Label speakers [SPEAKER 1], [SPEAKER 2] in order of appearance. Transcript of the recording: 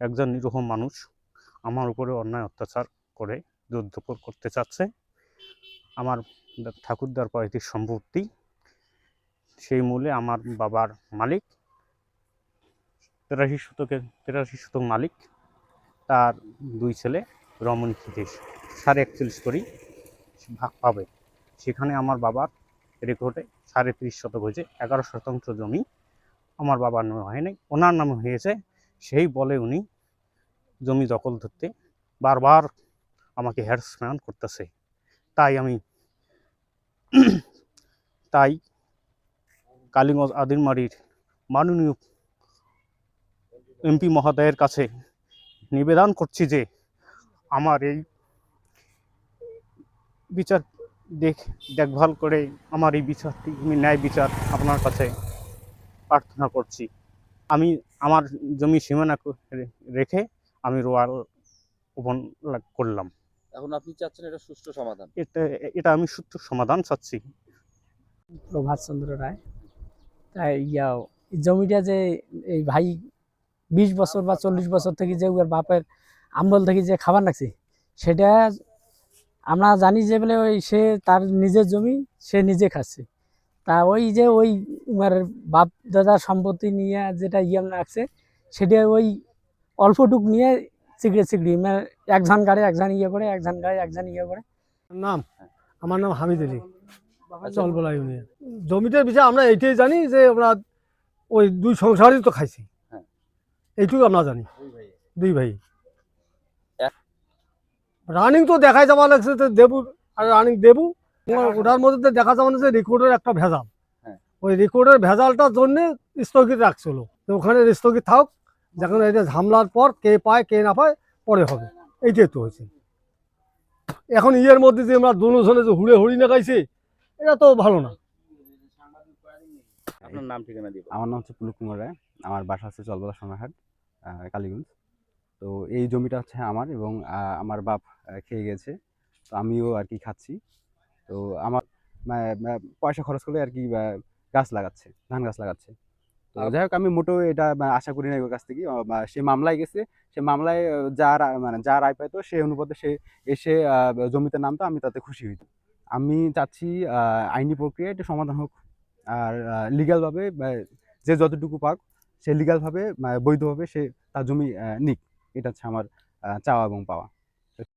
[SPEAKER 1] একজন নিরীহ মানুষ আমার উপরে অন্যায় অত্যাচার করে জোরজবর করতে চাচ্ছে। আমার ঠাকুরদার পৈতৃক সম্পত্তি, সেই মূলে আমার বাবার মালিক 83 শতক মালিক, তার দুই ছেলে রমণী ক্ষিতীশ 41.5 করি ভাগ পাবে। সেখানে আমার বাবার রেকর্ডে 30.5 শতক হয়েছে, 11% জমি আমার বাবার নামে হয় নাই, ওনার নামে হয়েছে। সেই বলে উনি জমি দখল ধরতে বারবার আমাকে হ্যারাসমেন্ট করতেছে। তাই কালীগঞ্জ আদিরমারির মাননীয় এমপি মহোদয়ের কাছে নিবেদন করছি যে আমার এই বিচার দেখভাল করে আমার এই বিচারটি, ন্যায় বিচার আপনার কাছে প্রার্থনা করছি। আমি আমার জমি সীমানা রেখে আমি রোয়াল ওপেন করলাম।
[SPEAKER 2] এখন আপনি চাচ্ছেন এটা সুষ্ঠু সমাধান?
[SPEAKER 1] এটা আমি সুষ্ঠু সমাধান চাচ্ছি।
[SPEAKER 3] প্রভাত চন্দ্র রায়। তাই জমিটা যে এই ভাই 20 বছর বা 40 বছর থেকে যে ওর বাপের আমল থেকে যে খাবার লাগছে, সেটা আমরা জানি যে বলে ওই সে তার নিজের জমি সে নিজে খাচ্ছে। তা ওই যে ওই বাপ দাদার সম্পত্তি নিয়ে যেটা রাখছে, সেটা ওই অল্পটুক নিয়ে চিকড়ে একজন গাড়ি একজন করে, একজন গাড়ি একজন করে।
[SPEAKER 4] আমার নাম হামিদ আলী, চলবলা ইউনিয়ন। জমিটার বিষয়ে আমরা এইটাই জানি যে আমরা ওই দুই সংসারই তো খাইছি, এইটুকু আমরা জানি। দুই ভাই রানিং তো দেখাই যাওয়া লাগছে দেবু আর রানিং দেবু, ওটার মধ্যে দেখা যাওয়া যে রেকর্ডের একটা ভেজাল, ওই রেকর্ডের ভেজালটার জন্য স্থগিত রাখছিল। ওখানে স্থগিত থাক, যখন এটা ঝামলার পর কে পায় কে না পায় পরে হবে, এইটাই তো হয়েছে। এখন ইয়ের মধ্যে যে আমরা দুজনে যে হুড়ে হরি না গাইছি, এটা তো ভালো না।
[SPEAKER 2] আপনার নাম ঠিকানা দিব?
[SPEAKER 5] আমার নাম হচ্ছে পুলক কুমার রায়, আমার বাসা হচ্ছে চলবলা সোনারহাট, কালীগঞ্জ। তো এই জমিটা হচ্ছে আমার, এবং আমার বাপ খেয়ে গেছে, তো আমিও আর কি খাচ্ছি। তো আমার পয়সা খরচ করে আর কি গাছ লাগাচ্ছে, ধান গাছ লাগাচ্ছে। তো যাই হোক, আমি মোটেও এটা আশা করি না ওর কাছ থেকে। সে মামলায় গেছে, সে মামলায় যা রায় পাইতো সে অনুপাতে সে এসে জমিতে নামতো, আমি তাতে খুশি হইতো। আমি চাচ্ছি আইনি প্রক্রিয়া এটা সমাধান হোক, আর লিগ্যালভাবে যে যতটুকু পাক সে লিগ্যালভাবে বৈধভাবে সে তার জমি নিক, এটা হচ্ছে আমার চাওয়া এবং পাওয়া।